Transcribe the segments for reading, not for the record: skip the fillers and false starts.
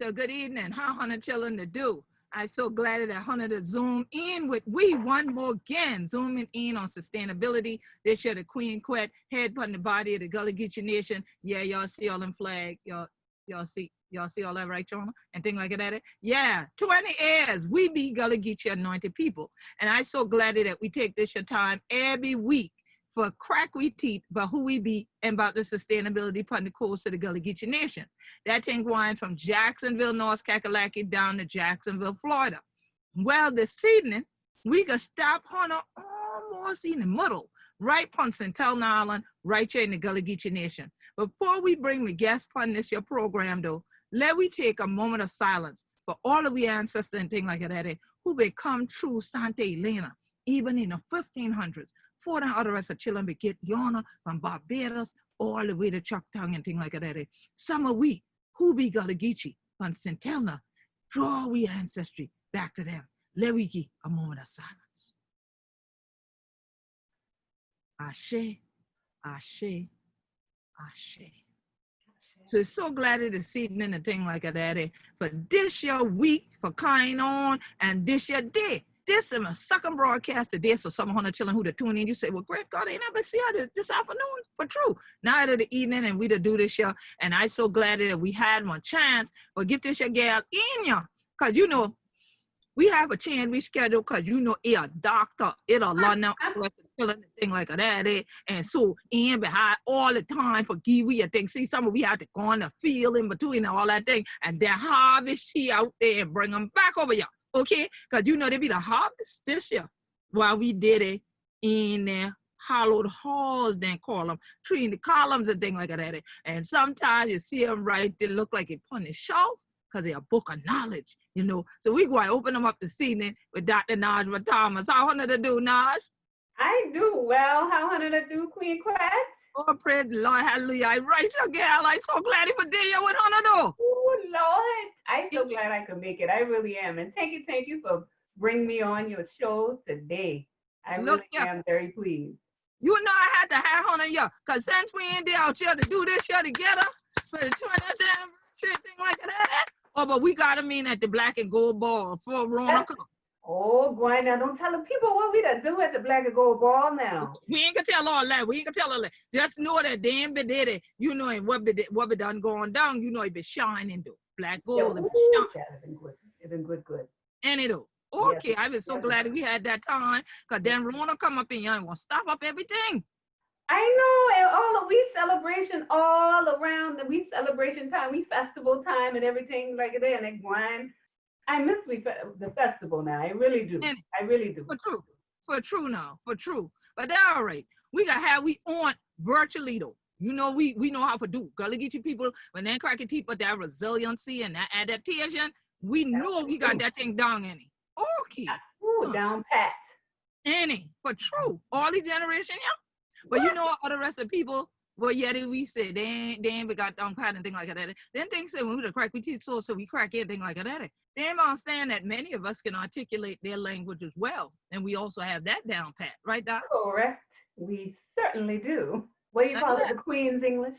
Well, good evening. How Hunter chilling to do? I so glad that Hunter to zoom in with we one more again, zooming in on sustainability. This year the Queen Quet, head putting the body of the Gullah Geechee Nation. Yeah, y'all see all them flag. Y'all see all that, right, Jonah? And things like that. Yeah, 20 years. We be Gullah Geechee anointed people. And I so glad that we take this your time every week for crack we teeth about who we be and about the sustainability putting the course to the Gullah Geechee Nation. That thing going from Jacksonville, North Kakalaki down to Jacksonville, Florida. Well, this evening, we can stop Hunter almost in the middle, right on Centelna Island, right here in the Gullah Geechee Nation. Before we bring the guests on this your program though, let we take a moment of silence for all of the ancestors and things like that who become true Santa Elena, even in the 1500s. For the other rest of children, we get yonder from Barbados all the way to Choctaw and things like that. Some of we who be Gullah Geechee on Centelna, draw we ancestry back to them. Let we give a moment of silence. Ashe, ashe, ashe. So glad of this evening and thing like that for this your week for kind on and this your day. This is my second broadcast today, so some hundred children who to tune in, you say, well, great God, ain't never see her this afternoon. For true. Now it is the evening and we to do this year, and I so glad that we had one chance, but get this your gal in ya, because you know, we have a chance we schedule, because you know, it a doctor, it a learn now, children and thing like that, and so in behind all the time for give we a thing. See, some of we have to go on the field in between and all that thing, and then harvest she out there and bring them back over here. Okay, because you know they be the harvest this year while we did it in the hollowed halls, then call them treating the columns and things like that. And sometimes you see them right, they look like they put on the shelf because they're a book of knowledge, you know. So we go and open them up this evening with Dr. Najma Thomas. How honor to do, Naj? I do well. How honor to do, Queen Quet? Oh, praise the Lord, hallelujah. I write your gal. I'm so glad for day you with honor do. Oh, Lord. I'm so glad I could make it. I really am. And thank you for bringing me on your show today. I really am very pleased. You know I had to have honor you, because since we ain't there out here to do this here together for the 20th anniversary, thing like that. Oh, but we got them in at the Black and Gold Ball for Rona. Oh, boy, now don't tell the people what we done do at the Black and Gold Ball now. We ain't gonna tell all that. We ain't gonna tell all that. Just know that damn bit did it. You know, and what be done going down, you know it be shining though. Black gold. It's been good. And it do. Okay, I was so glad we had that time, because then Rona come up in here and want to stop up everything. I know, and all the we celebration all around the we celebration time, we festival time and everything like that, and they grind. I miss the festival now. I really do. I really do. For true now. But they're all right. We got how we on virtually though. You know, we know how to do. Gullah Geechee people, when they crack teeth, but that resiliency and that adaptation, we know we got that thing down any. Okay. Ooh, down pat. Any. For true. All the generation, yeah. But you know all the rest of the people, well, yeah, we say they ain't got down pat and thing like that. Then things say when we crack we teeth so we crack anything like that. They don't understand that many of us can articulate their language as well. And we also have that down pat, right, Doc? Correct. We certainly do. What do you call it, the Queen's English?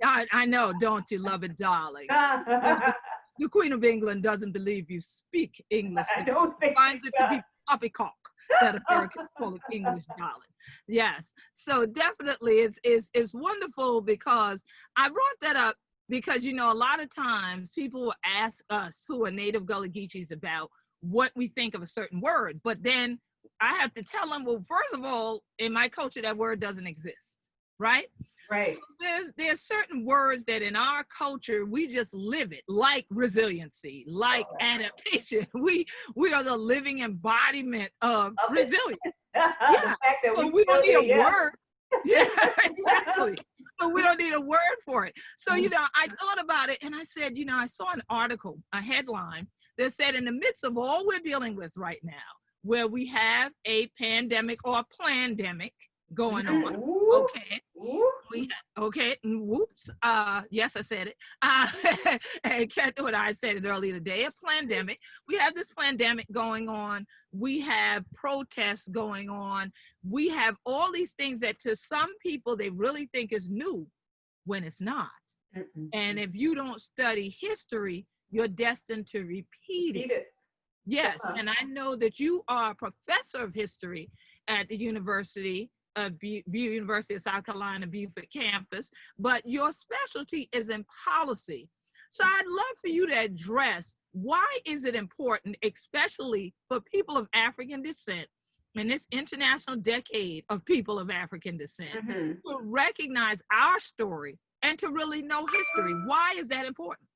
I know, don't you love it, darling? The Queen of England doesn't believe you speak English. I don't think finds it to be poppycock that Americans call it English, darling. Yes. So definitely it's wonderful, because I brought that up because, you know, a lot of times people will ask us who are native Gullah Geechees about what we think of a certain word, but then I have to tell them, well, first of all, in my culture, that word doesn't exist, right? Right. So there's certain words that in our culture, we just live it, like resiliency, like adaptation. We are the living embodiment of resilience. Yeah. So we don't need a word. Yeah, exactly. So we don't need a word for it. So, you know, I thought about it and I said, you know, I saw an article, a headline that said in the midst of all we're dealing with right now, where we have a pandemic or a plandemic going on. Okay. Whoops. Yes, I said it. And what I said it earlier today, a pandemic. We have this pandemic going on. We have protests going on. We have all these things that to some people they really think is new when it's not. And if you don't study history, you're destined to repeat it. Eat it. Yes, and I know that you are a professor of history at the University of South Carolina, Beaufort campus, but your specialty is in policy. So I'd love for you to address why is it important, especially for people of African descent, in this international decade of people of African descent, to recognize our story and to really know history. Why is that important?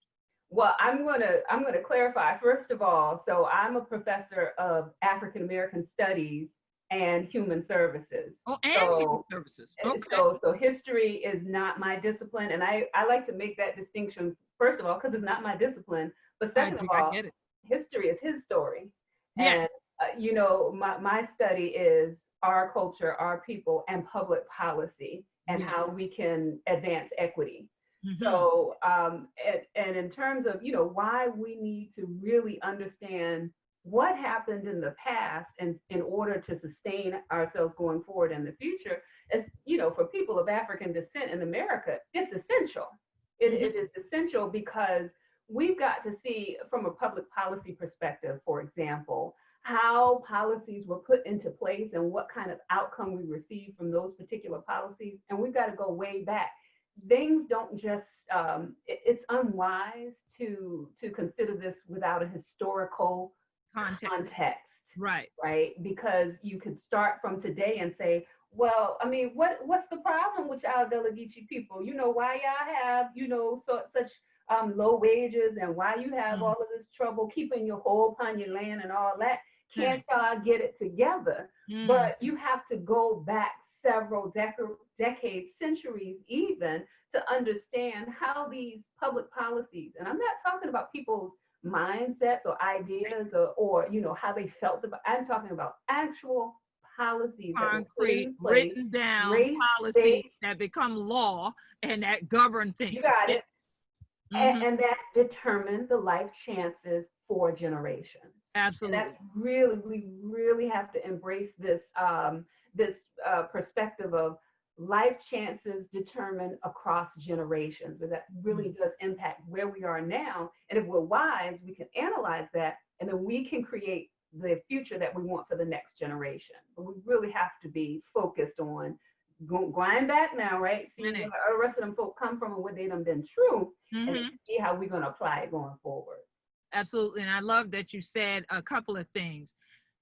Well, I'm gonna clarify first of all. So I'm a professor of African American Studies and Human Services. Oh, and human services. Okay. So history is not my discipline, and I like to make that distinction first of all because it's not my discipline. But second of all, history is his story, and you know, my study is our culture, our people, and public policy, and how we can advance equity. So, and in terms of, you know, why we need to really understand what happened in the past and in order to sustain ourselves going forward in the future, is, you know, for people of African descent in America, it's essential. It is essential because we've got to see from a public policy perspective, for example, how policies were put into place and what kind of outcome we received from those particular policies. And we've got to go way back. Things don't just, it's unwise to consider this without a historical context. Right. Because you could start from today and say, well, I mean, what's the problem with y'all Gullah Geechee people? You know, why y'all have, you know, such low wages, and why you have all of this trouble keeping your hold upon your land and all that? Can't y'all get it together? But you have to go back several decades, centuries even, to understand how these public policies, and I'm not talking about people's mindsets or ideas or you know, how they felt about, I'm talking about actual policies, concrete, written down policies that become law and that govern things. You got it. And that determine the life chances for generations. Absolutely. And that's really, we really have to embrace this perspective of life chances determined across generations, but that really does impact where we are now. And if we're wise, we can analyze that, and then we can create the future that we want for the next generation. But we really have to be focused on going back now, right? See where the rest of them folk come from and what they done been true, and see how we're going to apply it going forward. Absolutely. And I love that you said a couple of things.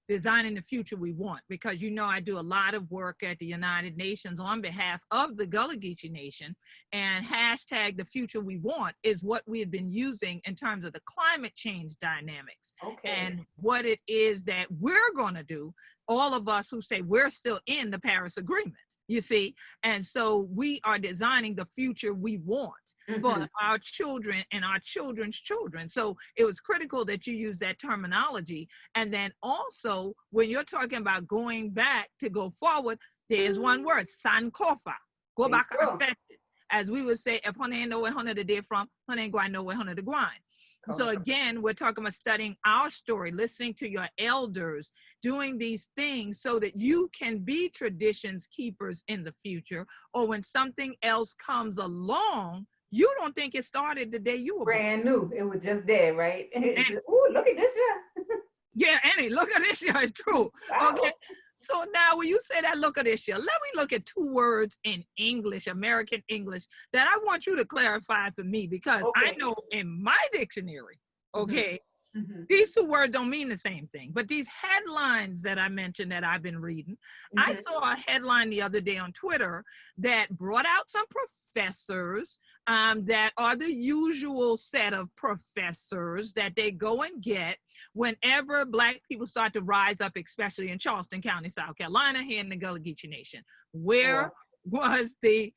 Designing the future we want, because you know I do a lot of work at the United Nations on behalf of the Gullah Geechee Nation, and hashtag the future we want is what we have been using in terms of the climate change dynamics and what it is that we're going to do, all of us who say we're still in the Paris Agreement, you see. And so we are designing the future we want for our children and our children's children. So it was critical that you use that terminology. And then also, when you're talking about going back to go forward, there's one word, Sankofa, go back affected. As we would say, if honey ain't know where honey did from, honey ain't going know where honey to grind. So again, we're talking about studying our story, listening to your elders, doing these things so that you can be traditions keepers in the future, or when something else comes along, you don't think it started the day you were brand new. It was just there, right? Oh, look at this year. Yeah, Annie, look at this year. It's true. Wow. Okay. So now when you say that, look at this year, let me look at two words in English, American English, that I want you to clarify for me, because I know in my dictionary, these two words don't mean the same thing. But these headlines that I mentioned that I've been reading, I saw a headline the other day on Twitter that brought out some professors that are the usual set of professors that they go and get whenever Black people start to rise up, especially in Charleston County, South Carolina, here in the Gullah Geechee Nation, where was the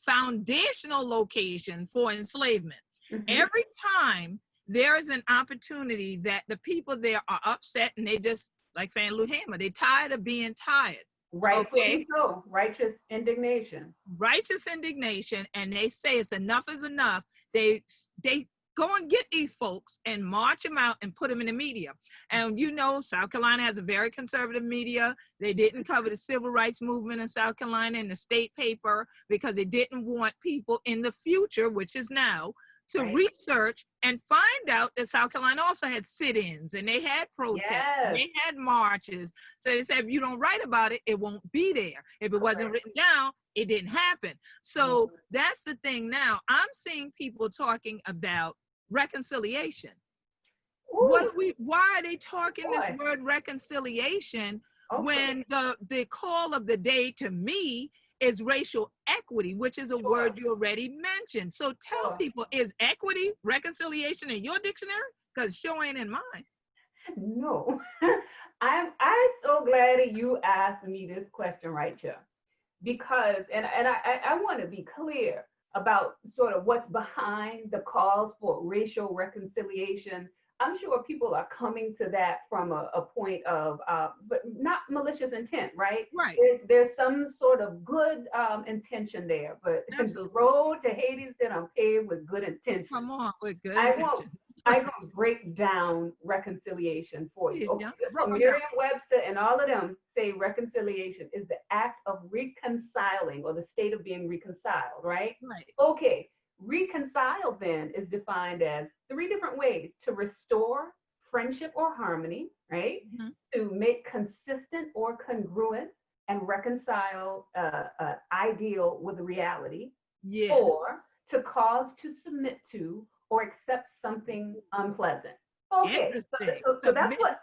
foundational location for enslavement. Every time there is an opportunity that the people there are upset, and they just, like Fan Lou Hamer, they're tired of being tired. Rightfully so. Righteous indignation. Righteous indignation, and they say it's enough is enough. They go and get these folks and march them out and put them in the media. And you know, South Carolina has a very conservative media. They didn't cover the civil rights movement in South Carolina in the state paper because they didn't want people in the future, which is now, to research and find out that South Carolina also had sit-ins and they had protests, and they had marches. So they said, if you don't write about it, it won't be there. If it wasn't written down, it didn't happen. So that's the thing now. I'm seeing people talking about reconciliation. Why are they talking this word reconciliation when the call of the day to me is racial equity, which is a word you already mentioned. So tell people, is equity, reconciliation in your dictionary? Because sure ain't in mine. No. I'm so glad that you asked me this question right here. Because, and I want to be clear about sort of what's behind the calls for racial reconciliation. I'm sure people are coming to that from a point of, but not malicious intent, right? Right. There's some sort of good intention there, but the road to Hades that I'm paved with good intention. Come on, with good intention. I will break down reconciliation for you. Okay, so Merriam-Webster and all of them say reconciliation is the act of reconciling or the state of being reconciled, right? Right. Okay. Reconcile then is defined as 3 different ways: to restore friendship or harmony, right? To make consistent or congruent and reconcile ideal with the reality. Yes. Or to cause to submit to or accept something unpleasant. Okay, so that's what.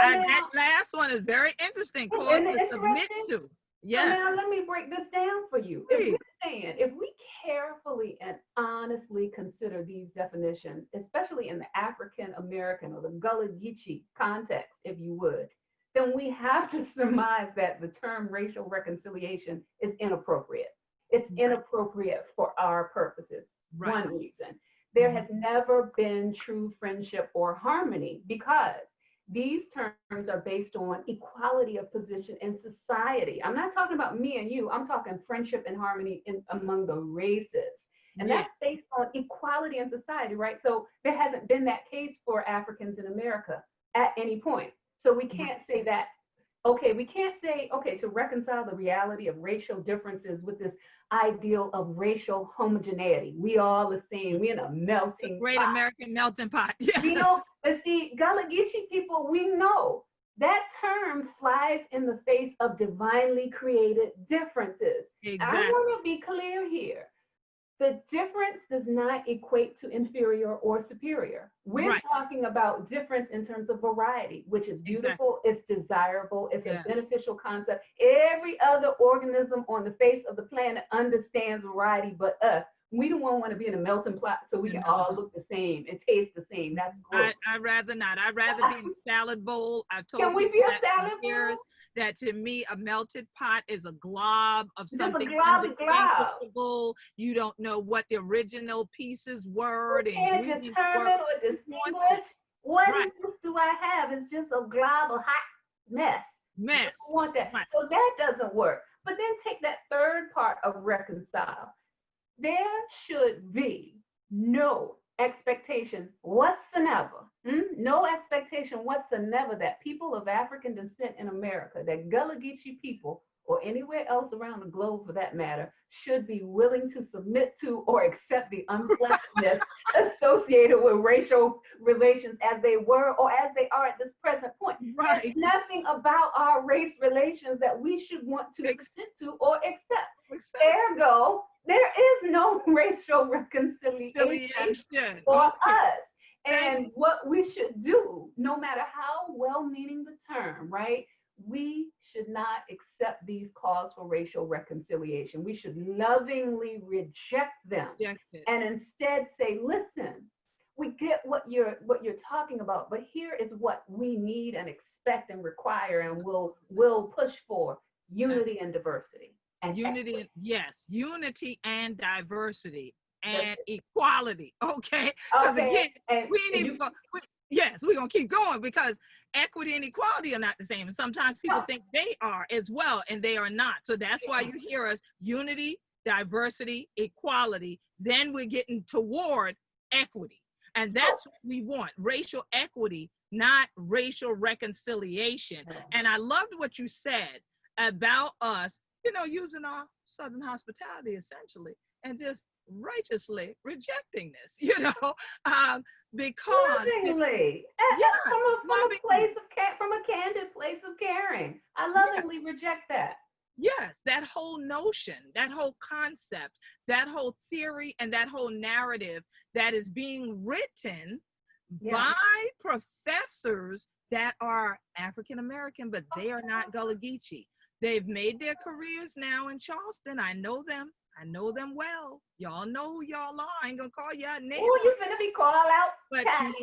That last one is very interesting. Cause to submit to. Yeah. So now let me break this down for you. If we carefully and honestly consider these definitions, especially in the African American or the Gullah Geechee context, if you would, then we have to surmise that the term racial reconciliation is inappropriate. It's inappropriate for our purposes. One reason. There has never been true friendship or harmony because these terms are based on equality of position in society. I'm not talking about me and you. I'm talking friendship and harmony among the races. And that's based on equality in society, right? So there hasn't been that case for Africans in America at any point. So we can't say that, we can't say, to reconcile the reality of racial differences with this ideal of racial homogeneity. We all the same. We're in a melting Great pot. American melting pot. Yes. You know, but see, Gullah Geechee people, we know that term flies in the face of divinely created differences. Exactly. I want to be clear here. The difference does not equate to inferior or superior. We're talking about difference in terms of variety, which is beautiful, it's desirable, it's a beneficial concept. Every other organism on the face of the planet understands variety but us. We don't want to be in a melting pot so we can all look the same and taste the same. That's gross. I'd rather not. I'd rather be in a salad bowl. I've told Can we be a salad bowl? That to me, a melted pot is a glob of something indistinguishable. You don't know what the original pieces were. You can't determine or distinguish. What use do I have? It's just a glob of hot mess. You don't want that. So that doesn't work. But then take that third part of reconcile. There should be no expectation whatsoever, no expectation whatsoever that people of African descent in America, that Gullah Geechee people, or anywhere else around the globe for that matter, should be willing to submit to or accept the unpleasantness associated with racial relations as they were or as they are at this present point. There's nothing about our race relations that we should want to submit to or accept. Ergo, there is no racial reconciliation for us. And what we should do, no matter how well-meaning the term, right? We should not accept these calls for racial reconciliation. We should lovingly reject them and instead say, listen, we get what you're talking about, but here is what we need and expect and require and will push for: unity and diversity. And unity, unity and diversity and equality. Okay. Because again, we need to go. We're gonna keep going because equity and equality are not the same. And sometimes people think they are as well, and they are not. So that's why you hear us: unity, diversity, equality. Then we're getting toward equity. And that's what we want: racial equity, not racial reconciliation. And I loved what you said about us, using our Southern hospitality essentially, and just righteously rejecting this, because Lovingly, yes, from a lovingly. place of from a candid place of caring. I Yes, lovingly reject that. yes, that whole notion, that whole concept, that whole theory, and that whole narrative that is being written Yeah. by professors that are African American, but they are not Gullah Geechee. They've made their careers now in Charleston. I know them. I know them well. Y'all know who y'all are. I ain't gonna call y'all name, Oh, you finna be called out, but Patty.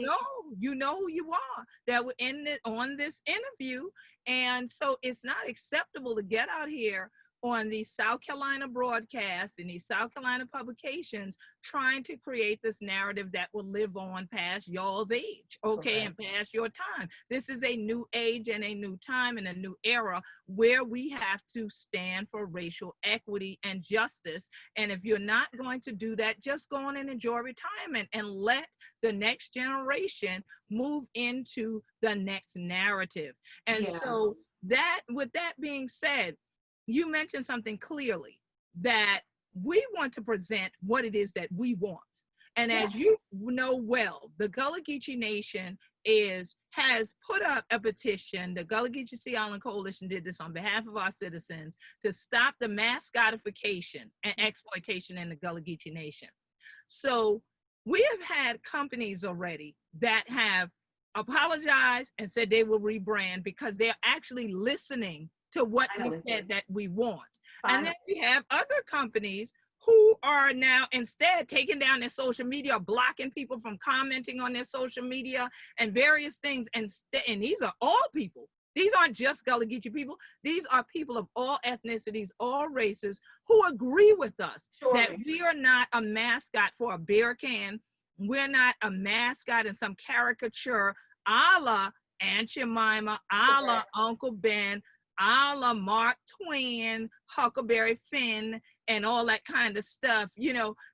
you know who you are that were in it on this interview. And so it's not acceptable to get out here on these South Carolina broadcasts and these South Carolina publications trying to create this narrative that will live on past y'all's age, okay, Correct. and past your time. This is a new age and a new time and a new era where we have to stand for racial equity and justice. And if you're not going to do that, just go on and enjoy retirement and let the next generation move into the next narrative. And Yeah. so that, with that being said, you mentioned something clearly that we want to present what it is that we want. And Yeah. as you know well, the Gullah Geechee Nation has put up a petition. The Gullah Geechee Sea Island Coalition did this on behalf of our citizens to stop the mascotification and exploitation in the Gullah Geechee Nation. So we have had companies already that have apologized and said they will rebrand because they're actually listening to what we said that we want. And then we have other companies who are now instead taking down their social media, blocking people from commenting on their social media and various things. And these are all people. These aren't just Gullah Geechee people. These are people of all ethnicities, all races, who agree with us that we are not a mascot for a beer can. We're not a mascot in some caricature a la Aunt Jemima, a la Uncle Ben, a la Mark Twain, Huckleberry Finn, and all that kind of stuff,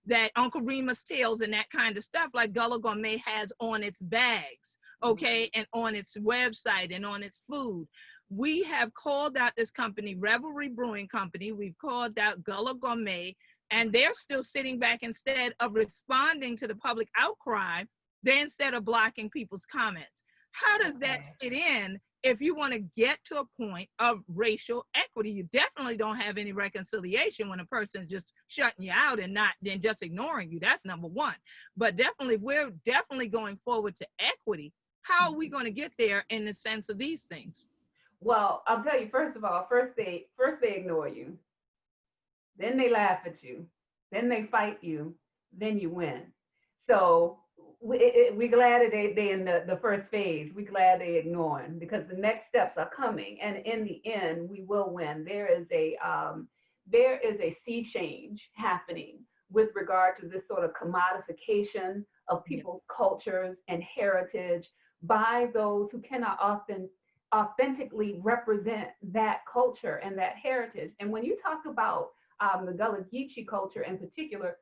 that Uncle Remus Tales and that kind of stuff like Gullah Gourmet has on its bags, okay, and on its website and on its food. We have called out this company, Revelry Brewing Company. We've called out Gullah Gourmet, and they're still sitting back instead of responding to the public outcry. They instead of blocking people's comments. How does that fit in? If you want to get to a point of racial equity, you definitely don't have any reconciliation when a person is just shutting you out and not then just ignoring you. That's number one. But definitely, we're definitely going forward to equity. How are we going to get there in the sense of these things? Well, I'll tell you, first of all, first they ignore you, then they laugh at you, then they fight you, then you win. So we're glad that they in the first phase. We're glad they ignoring because the next steps are coming, and in the end, we will win. There is a sea change happening with regard to this sort of commodification of people's cultures and heritage by those who cannot often authentically represent that culture and that heritage. And when you talk about the Gullah Geechee culture in particular,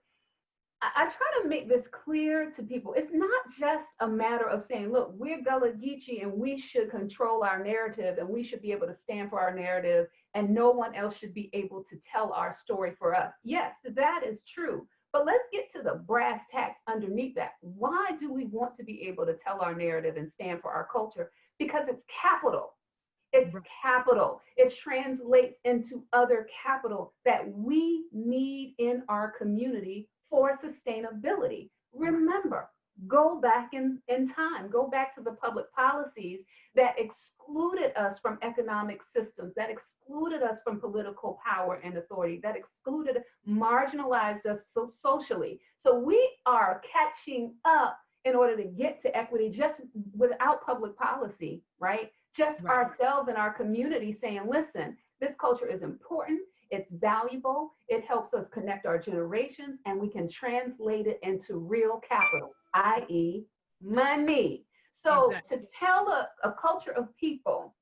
I try to make this clear to people. It's not just a matter of saying, look, we're Gullah Geechee and we should control our narrative and we should be able to stand for our narrative and no one else should be able to tell our story for us. Yes, that is true. But let's get to the brass tacks underneath that. Why do we want to be able to tell our narrative and stand for our culture? Because it's capital. It's capital. It translates into other capital that we need in our community for sustainability. Remember, go back in time, go back to the public policies that excluded us from economic systems, that excluded us from political power and authority, that excluded, marginalized us so socially. So we are catching up in order to get to equity just without public policy, right? Just ourselves and our community saying, listen, this culture is important, it's valuable, it helps us connect our generations, and we can translate it into real capital, i.e. money. So to tell a culture of people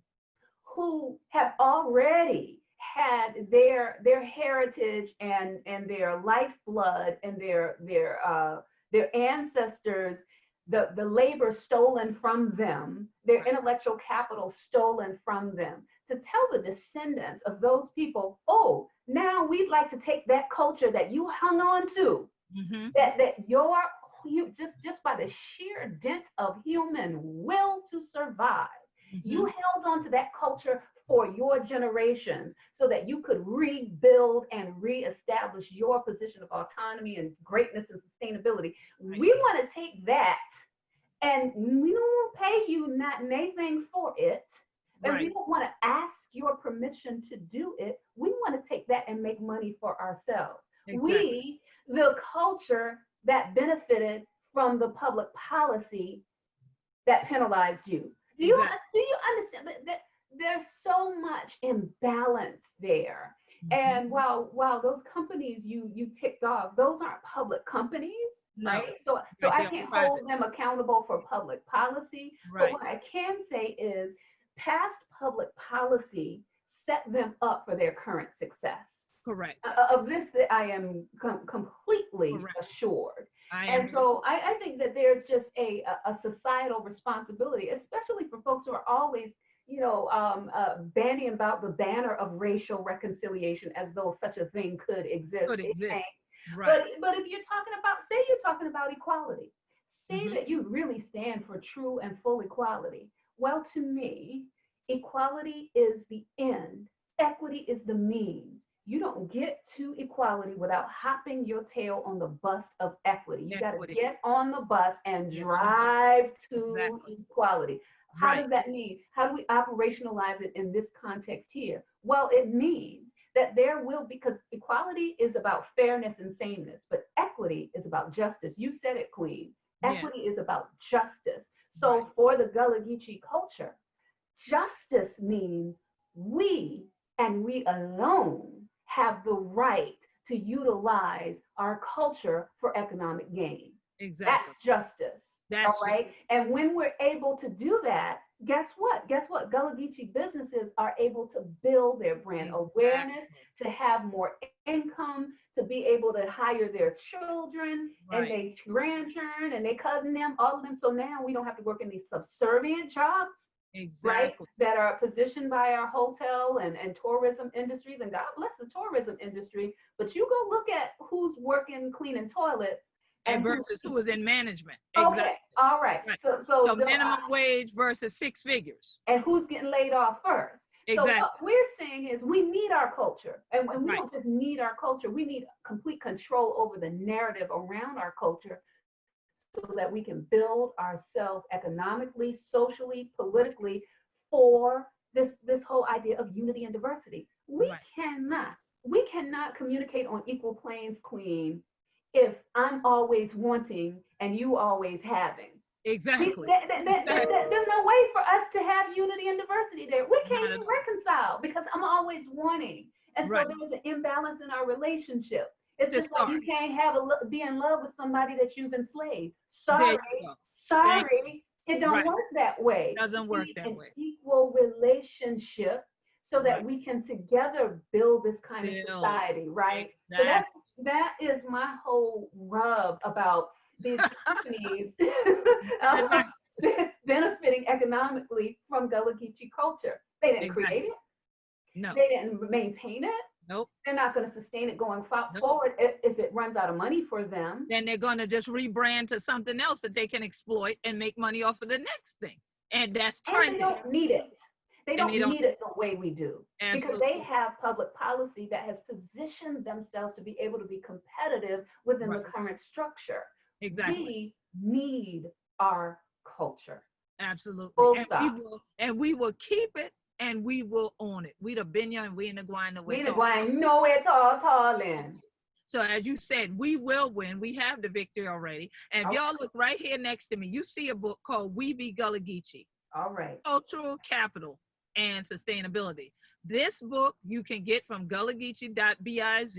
who have already had their heritage and their lifeblood and their ancestors, the labor stolen from them, their intellectual capital stolen from them, to tell the descendants of those people, oh, now we'd like to take that culture that you hung on to that you just by the sheer dint of human will to survive, you held on to that culture for your generations so that you could rebuild and reestablish your position of autonomy and greatness and sustainability. We want to take that, and we don't pay you not anything for it, and we don't want to ask your permission to do it. We want to take that and make money for ourselves. We, the culture that benefited from the public policy that penalized you. Do you understand that there's so much imbalance there? And while those companies you ticked off, those aren't public companies, right? So I can't hold them accountable for public policy. But what I can say is past public policy set them up for their current success. Correct. Of this, that I am completely assured. And so I think that there's just a societal responsibility, especially for folks who are always, bandying about the banner of racial reconciliation as though such a thing could exist. But if you're talking about equality, say that you really stand for true and full equality. Well, to me, equality is the end. Equity is the means. You don't get to equality without hopping your tail on the bus of equity. You got to get on the bus and drive to equality. How does that mean? How do we operationalize it in this context here? Well, it means that there will be, because equality is about fairness and sameness, but equity is about justice. You said it, Queen. Equity is about justice. So for the Gullah Geechee culture, justice means we and we alone have the right to utilize our culture for economic gain. That's justice. All right. And when we're able to do that, guess what? Gullah Geechee businesses are able to build their brand awareness, to have more income, to be able to hire their children and their grandchildren and their cousin them, all of them. So now we don't have to work in these subservient jobs. That are positioned by our hotel and tourism industries, and God bless the tourism industry, but you go look at who's working cleaning toilets and versus who is in management. Okay, all right. So minimum wage versus six figures. And who's getting laid off first. So what we're saying is we need our culture, and we don't just need our culture, we need complete control over the narrative around our culture, so that we can build ourselves economically, socially, politically for this whole idea of unity and diversity. We cannot communicate on equal planes, Queen, if I'm always wanting and you always having. There's no way for us to have unity and diversity there. We can't even reconcile because I'm always wanting. And so there's an imbalance in our relationship. It's just like you can't be in love with somebody that you've enslaved. Sorry, it don't work that way. Doesn't work that way. Equal relationship so that we can together build this kind of society, right? So that is my whole rub about these companies benefiting economically from Gullah Geechee culture. They didn't create it. No. They didn't maintain it. Nope. They're not going to sustain it going forward if it runs out of money for them. Then they're going to just rebrand to something else that they can exploit and make money off of the next thing. And that's trending. And they don't need it. They don't need it the way we do. Absolutely. Because they have public policy that has positioned themselves to be able to be competitive within the current structure. Exactly. We need our culture. Absolutely. And we will keep it. And we will own it. We the Binya and we in the Guan. We in the Guan, nowhere tall in. So as you said, we will win. We have the victory already. And if y'all look right here next to me, you see a book called We Be Gullah Geechee. All right. Cultural Capital and Sustainability. This book you can get from gullahgeechee.biz.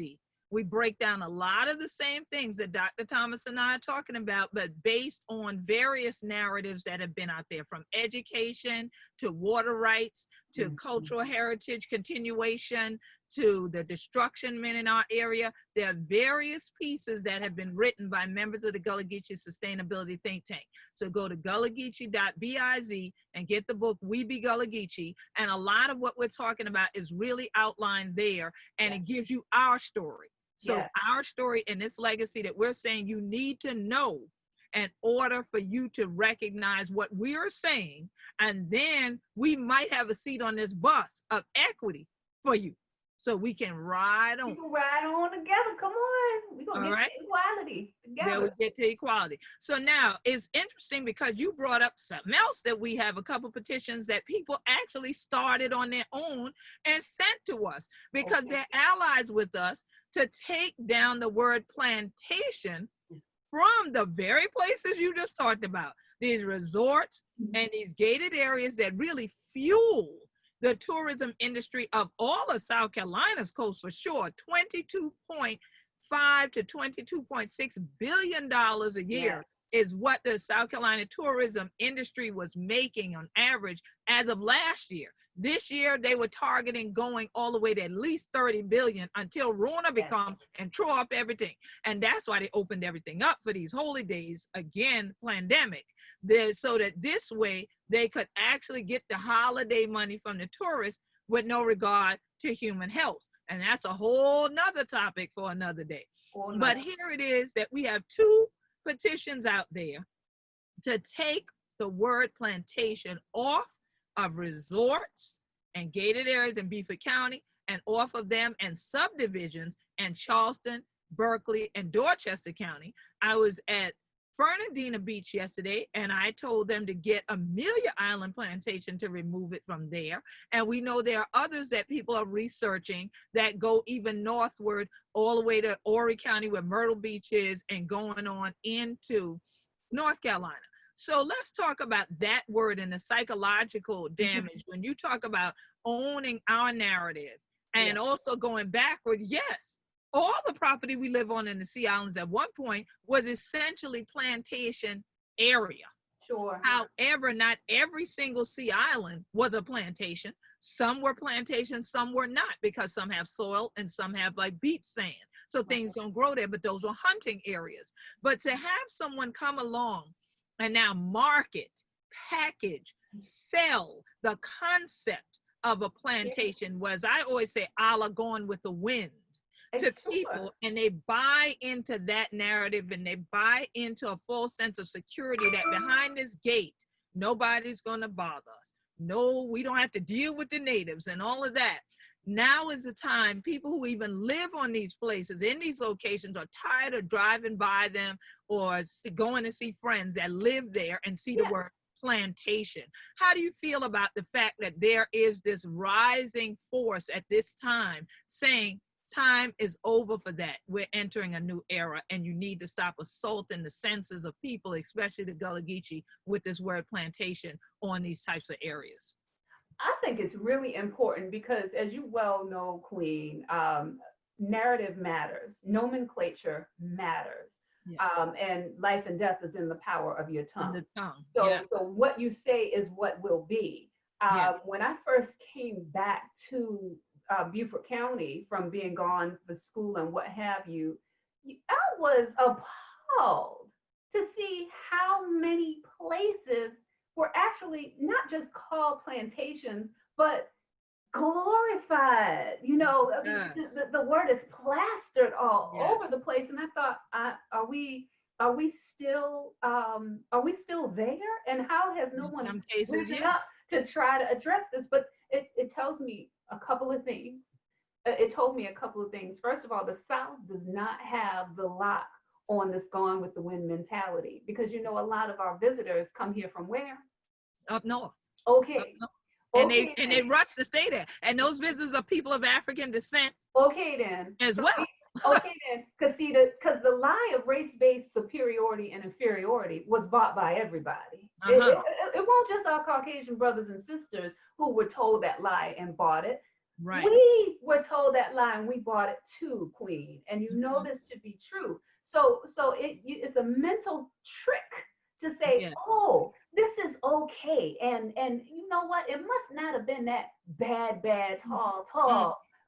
We break down a lot of the same things that Dr. Thomas and I are talking about, but based on various narratives that have been out there, from education to water rights, to cultural heritage continuation, to the destruction in our area. There are various pieces that have been written by members of the Gullah Geechee Sustainability Think Tank. So go to gullahgeechee.biz and get the book, We Be Gullah Geechee. And a lot of what we're talking about is really outlined there, and it gives you our story. So our story and this legacy that we're saying you need to know in order for you to recognize what we are saying, and then we might have a seat on this bus of equity for you, so we can ride on. We can ride on together. Come on, we're gonna get to equality together. Yeah, we get to equality. So now it's interesting because you brought up something else, that we have a couple petitions that people actually started on their own and sent to us because they're allies with us to take down the word plantation from the very places you just talked about, these resorts and these gated areas that really fuel the tourism industry of all of South Carolina's coast for sure. $22.5 to $22.6 billion a year is what the South Carolina tourism industry was making on average as of last year. This year, they were targeting going all the way to at least 30 billion until Rona become and throw up everything. And that's why they opened everything up for these holy days, again, pandemic, so that this way they could actually get the holiday money from the tourists with no regard to human health. And that's a whole nother topic for another day. But here it is that we have two petitions out there to take the word plantation off of resorts and gated areas in Beaufort County and off of them and subdivisions in Charleston, Berkeley, and Dorchester County. I was at Fernandina Beach yesterday, and I told them to get Amelia Island Plantation to remove it from there. And we know there are others that people are researching that go even northward all the way to Horry County where Myrtle Beach is and going on into North Carolina. So let's talk about that word and the psychological damage. When you talk about owning our narrative and also going backward, yes, all the property we live on in the Sea Islands at one point was essentially plantation area. Sure. However, not every single Sea Island was a plantation. Some were plantations, some were not, because some have soil and some have like beach sand. So things don't grow there, but those were hunting areas. But to have someone come along and now market, package, sell the concept of a plantation was, I always say, a la going with the wind to people, and they buy into that narrative and they buy into a full sense of security that behind this gate, nobody's gonna bother us. No, we don't have to deal with the natives and all of that. Now is the time people who even live on these places, in these locations, are tired of driving by them or going to see friends that live there and see the word plantation. How do you feel about the fact that there is this rising force at this time saying time is over for that? We're entering a new era and you need to stop assaulting the senses of people, especially the Gullah Geechee, with this word plantation on these types of areas? I think it's really important because, as you well know, Queen, narrative matters, nomenclature matters, and life and death is in the power of your tongue. The tongue. So what you say is what will be. When I first came back to Beaufort County from being gone for school and what have you, I was appalled to see how many places were actually not just called plantations, but glorified. You know, the word is plastered all over the place. And I thought, are we still there? And how has no one risen up to try to address this? But it tells me a couple of things. It told me a couple of things. First of all, the South does not have the lock on this gone with the wind mentality, because you know a lot of our visitors come here from where? Up north. Okay. Up north. And they rush to stay there. And those visitors are people of African descent. Okay then. As well. Okay then, because the lie of race-based superiority and inferiority was bought by everybody. It won't just our Caucasian brothers and sisters who were told that lie and bought it. Right. We were told that lie and we bought it too, Queen. And you know this to be true. So it's a mental trick to say, oh, this is okay. And you know what? It must not have been that bad, tall.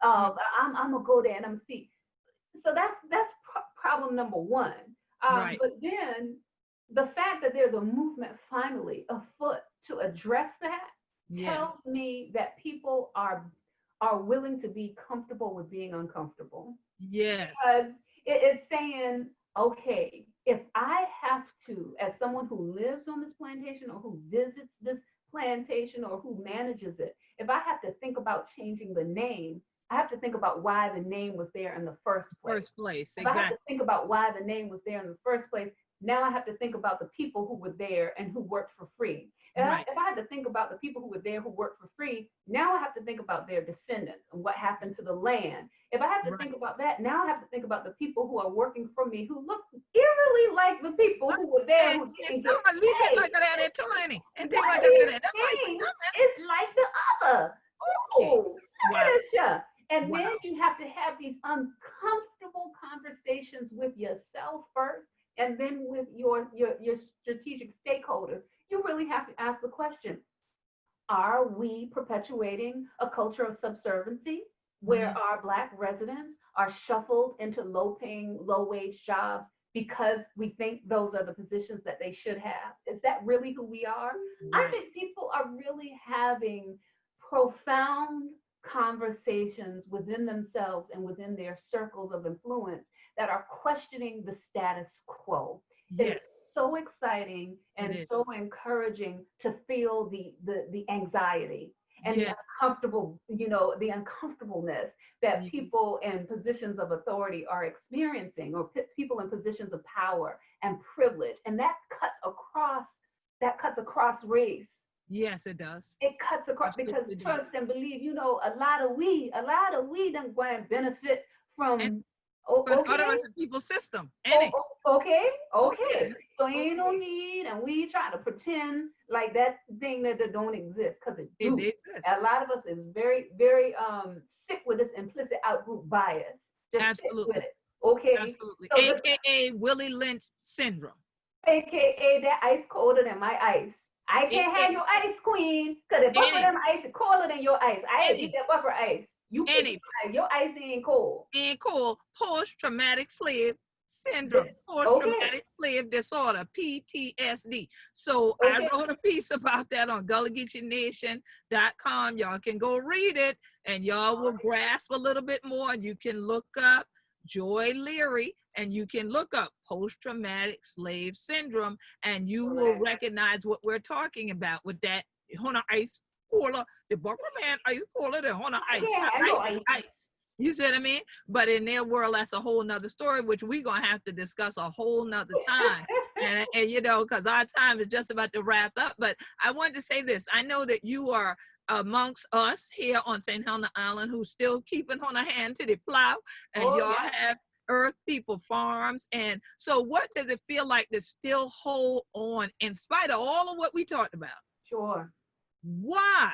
I'm gonna go there and I'm gonna see. So that's problem number one. But then the fact that there's a movement finally afoot to address that tells me that people are are willing to be comfortable with being uncomfortable. Yes. Because it's saying, okay, if I have to, as someone who lives on this plantation or who visits this plantation or who manages it, if I have to think about changing the name, I have to think about why the name was there in the first place. First place, If I have to exactly. think about why the name was there in the first place, now I have to think about the people who were there and who worked for free. Right. If I had to think about the people who were there who worked for free, now I have to think about their descendants and what happened to the land. If I have to Right. think about that, now I have to think about the people who are working for me who look eerily like the people who were there And who didn't some get a little bit paid. like that at Tulane. And then One like of I said, these that might be things something. is like the other. Okay. Oh, look Wow. at this here. And Wow. then you have to have these uncomfortable conversations with yourself first, and then with your strategic stakeholders. You really have to ask the question, are we perpetuating a culture of subserviency where Mhm. our Black residents are shuffled into low paying, low wage jobs because we think those are the positions that they should have? Is that really who we are? I Right. think people are really having profound conversations within themselves and within their circles of influence that are questioning the status quo. It is Yes, so exciting it and is. so encouraging to feel the anxiety and the Yes. uncomfortable, the uncomfortableness that Yes. people in positions of authority are experiencing, or people in positions of power and privilege. And that cuts across race. Yes, it does. It cuts across because Absolutely does. trust and believe, a lot of we don't go and benefit And from. for the other Okay, rest of people's system. oh, Any. okay, Okay. okay. So ain't no Okay. need, and we try to pretend like that thing that don't exist, because it It do. A exists. lot of us is very, very sick with this implicit outgroup bias. Just sit with Absolutely. it. Okay. Absolutely. So the AKA Willie Lynch syndrome. AKA that ice colder than my ice. I can't have AKA no ice, queen, because the buffer any. them ice is colder than your ice. I get Any. that buffer ice. You keep Any. your ice ain't cold. Being called post-traumatic slave This, syndrome, okay, post-traumatic slave disorder, PTSD. So I okay. wrote a piece about that on GullahGeecheeNation.com. Y'all can go read it and y'all will grasp a little bit more. And you can look up Joy Leary and you can look up post-traumatic slave syndrome and you will Correct. recognize what we're talking about with that Hona ice cooler, the Bucker Man ice cooler, the Hona I ice, can't have no ice, ice. ice. You see what I mean? But in their world, that's a whole nother story, which we're going to have to discuss a whole nother time. And because our time is just about to wrap up. But I wanted to say this. I know that you are amongst us here on St. Helena Island who's still keeping on a hand to the plow. And Oh y'all yeah, have Earth People Farms. And so what does it feel like to still hold on in spite of all of what we talked about? sure. Why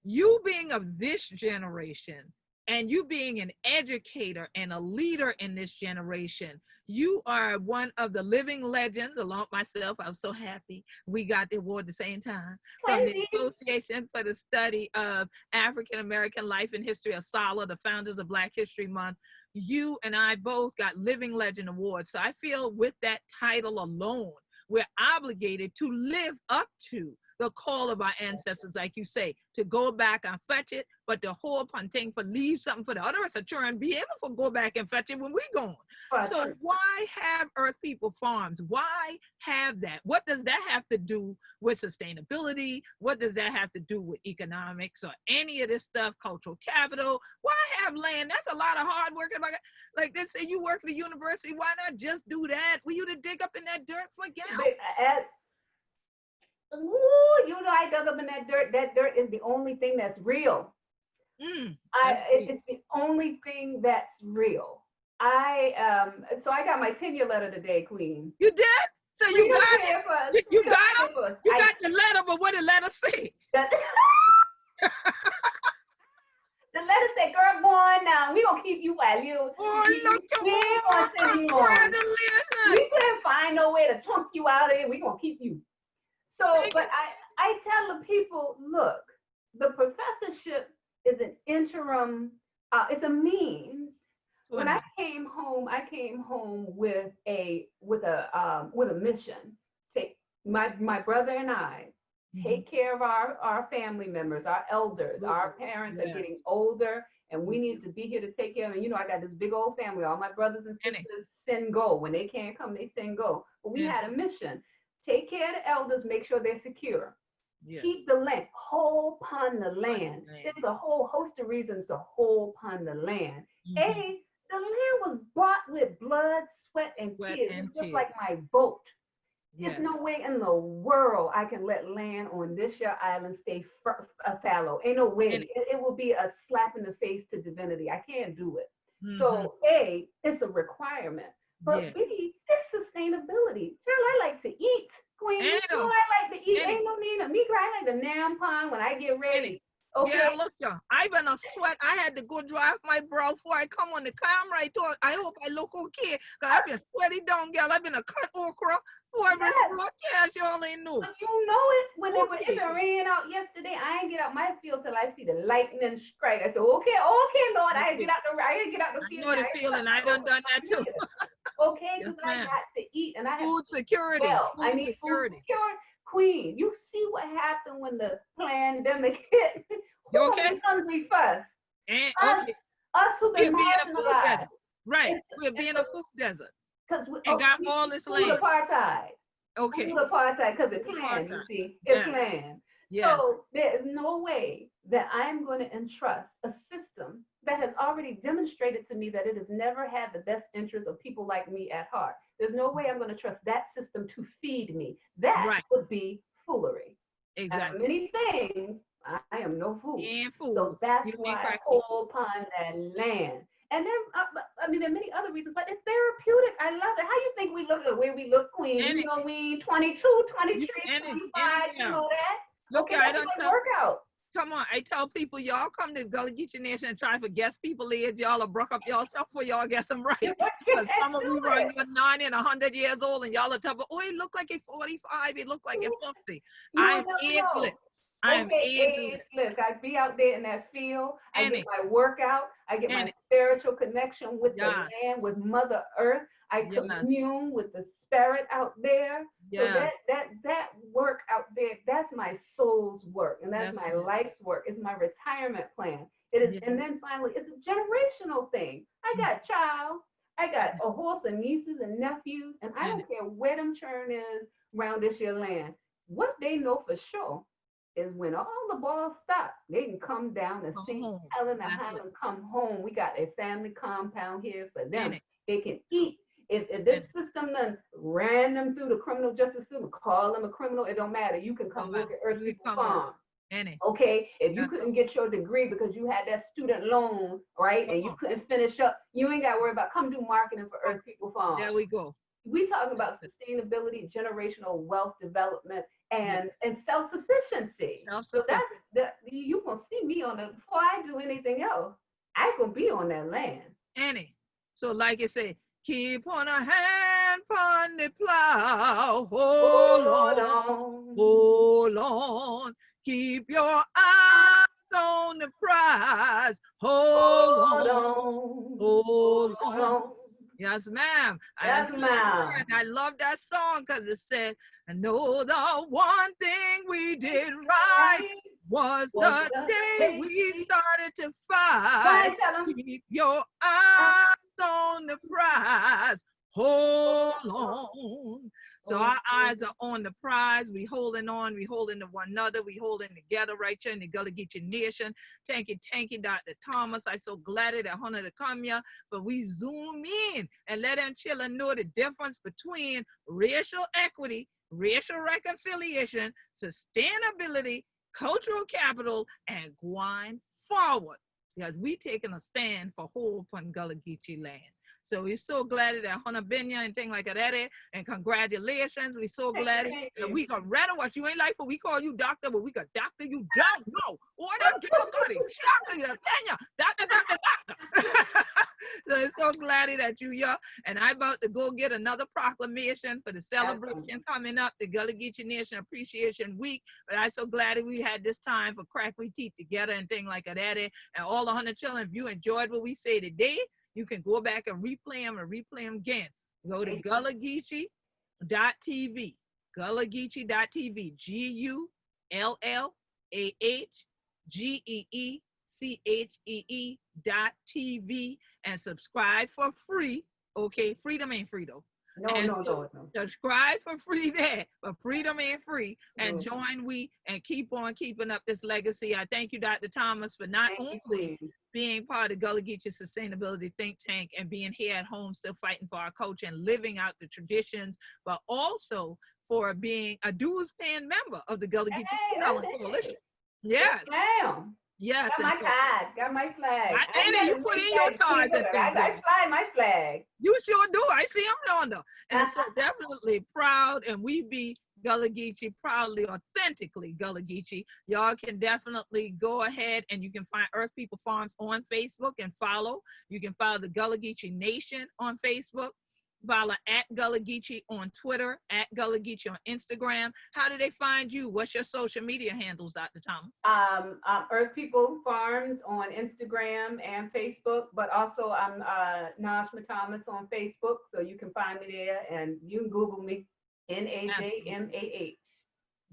you being of this generation and you being an educator and a leader in this generation, you are one of the living legends along with myself. I'm so happy we got the award at the same time from the Crazy. Association for the Study of African American Life and History of SALA, the founders of Black History Month. You and I both got Living Legend Awards. So I feel with that title alone, we're obligated to live up to the call of our ancestors, like you say, to go back and fetch it, but the whole punting for leave something for the other rest of children, be able to go back and fetch it when we're gone. So why have Earth People Farms? Why have that? What does that have to do with sustainability? What does that have to do with economics or any of this stuff, cultural capital? Why have land? That's a lot of hard work. Like they say, you work at the university, why not just do that? For you to dig up in that dirt for gal? I dug up in that dirt. That dirt is the only thing that's real. That's deep. It's the only thing that's real. So I got my tenure letter today, Queen. You did? So you Freedom got papers. it? You Freedom got them? papers. You got the letter, but what did the letter say? The letter said, "Girl, go on now. We gonna keep you while you. Oh, look at We ain't gonna send you on. congratulations. We couldn't find no way to chunk you out of here. We gonna keep you." So, but I tell the people, look, the professorship is an interim. It's a means. When I came home with a mission. Take my brother and I take care of our family members, our elders. Our parents are getting older, and we need to be here to take care of them. You know, I got this big old family. All my brothers and sisters send go. When they can't come, they send go. But we had a mission. Take care of the elders, make sure they're secure. Keep the land, hold upon the land. There's a whole host of reasons to hold upon the land. A, the land was bought with blood, sweat, and tears. It's just like my boat. There's no way in the world I can let land on this your island stay fallow. Ain't no way. It will be a slap in the face to divinity. I can't do it. So A, it's a requirement. But B, it's sustainability. Girl, I like to eat. Queen, you know I like to eat. Ain't no need of me. I like the nam pong when I get ready. Okay. Yeah, look, I've been a sweat. I had to go dry off my brow before I come on the camera. I hope I look okay. Because I've been sweaty down, girl. I've been a cut okra. Whoever broadcast, y'all ain't know. You know it. When it was raining out yesterday, I ain't get out my field till I see the lightning strike. I said, okay, Lord, I get out the field. I know the feeling. I done that too. Okay, because I got to eat and I have food security. I need food security. Queen, you see what happened when the pandemic hit? You okay? Who's hungry first? Us who been marginalized. Right, we're being a food desert. Because we got all this land. Apartheid. Okay. Food apartheid because it's planned. You see, it's planned. Yes. So there is no way that I'm going to entrust a system that has already demonstrated to me that it has never had the best interests of people like me at heart. There's no way I'm going to trust that system to feed me. That would be foolery. Exactly. Many things, I am no fool. So that's why I hold upon that land. And then, I mean, there are many other reasons, but it's therapeutic. I love it. How you think we look the way we look, Queen? You know, we 22, 23, 25, you know that? Look, I don't workout. Come on, I tell people, y'all come to Gullah Geechee Nation and try for guess people age. Y'all will broke up yourself for y'all get them right. Because some of you run 90 and 100 years old and y'all are talking, oh, he look like he's 45, he look like he's 50. I'm ageless. I'm ageless. I be out there in that field. I get my workout. I get my spiritual connection with the land, with Mother Earth. I commune with the spirit out there. So that work out there, that's my soul's work, and that's my life's work. It's my retirement plan. It is, and then finally, it's a generational thing. I got child. I got a horse of nieces and nephews, and I don't care where them churn is around this year land. What they know for sure is when all the balls stop, they can come down to St. Helena Island, come home. We got a family compound here for them. They can eat. If this system done ran them through the criminal justice system, call them a criminal, it don't matter. You can come work at Earth People Farm. Okay, if you couldn't get your degree because you had that student loan, right, and you couldn't finish up, you ain't got to worry about come do marketing for Earth People Farm. There we go. We talking about sustainability, generational wealth development, and self-sufficiency. So that's you gonna see me on the before I do anything else. I gonna be on that land. So like you say, keep on a hand on the plow, hold on, keep your eyes on the prize, hold on. Yes, ma'am. Yes, ma'am. I love that song because it said, I know the one thing we did right was the day we started to fight. Keep your eyes on the prize. Hold on. So our eyes are on the prize. We holding on. We holding to one another. We holding together right here in the Gullah Geechee Nation. Thank you, Dr. Thomas. I'm so glad that I wanted to come here. But we zoom in and let them children know the difference between racial equity, racial reconciliation, sustainability, cultural capital, and going forward. Because we taking a stand for whole upon Gullah Geechee land. So we're so glad that Hunter Binya and things like that. And congratulations. We're so glad that we got rid of what you ain't like, but we call you doctor, but we got doctor you don't know. What a doctor, doctor. So it's so glad that you here. And I'm about to go get another proclamation for the celebration coming up, the Gullah Geechee Nation Appreciation Week. But I'm so glad that we had this time for crack we teeth together and things like that. And all the 100 children, if you enjoyed what we say today, you can go back and replay them again. Go to gullahgeechee.tv, gullahgeechee.tv, LLAHGEECHEE.TV and subscribe for free. Okay, freedom ain't free though. No, And no, so no, no. subscribe for free there, but freedom ain't free. And No. join we and keep on keeping up this legacy. I thank you, Dr. Thomas, for not Thank you, only Queen. being part of Gullah Geechee Sustainability Think Tank and being here at home, still fighting for our culture and living out the traditions, but also for being a dues paying member of the Gullah Geechee Hey, Healing that's Coalition. it. Yes, Yes, ma'am. yes. Got And my so, card, got my flag. I ain't and got you a put name in your tag cards and things, I girl. fly my flag. You sure do. I see them on there. And so definitely proud, and we be Gullah Geechee, proudly, authentically Gullah Geechee. Y'all can definitely go ahead and you can find Earth People Farms on Facebook and follow. You can follow the Gullah Geechee Nation on Facebook. Follow at Gullah Geechee on Twitter, at Gullah Geechee on Instagram. How do they find you? What's your social media handles, Dr. Thomas? Earth People Farms on Instagram and Facebook, but also I'm Najma Thomas on Facebook, so you can find me there, and you can Google me, NAJMAH.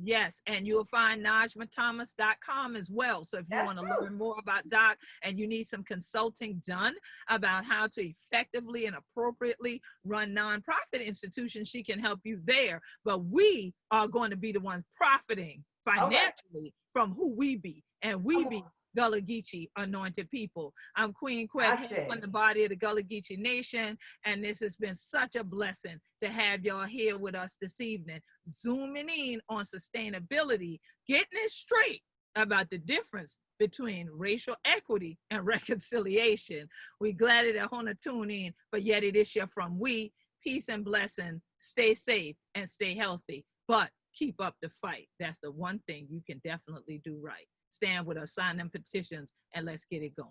Yes, and you'll find najmathomas.com as well. So if you want to learn more about Doc and you need some consulting done about how to effectively and appropriately run nonprofit institutions, she can help you there. But we are going to be the ones profiting financially from who we be, and we be Gullah Geechee anointed people. I'm Queen Quet, head on the body of the Gullah Geechee Nation, and this has been such a blessing to have y'all here with us this evening, zooming in on sustainability, getting it straight about the difference between racial equity and reconciliation. We glad that Hona tune in, but yet it is here from we. Peace and blessing. Stay safe and stay healthy, but keep up the fight. That's the one thing you can definitely do right. Stand with us, sign them petitions, and let's get it going.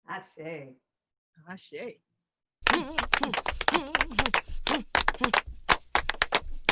Ashe. Ashe.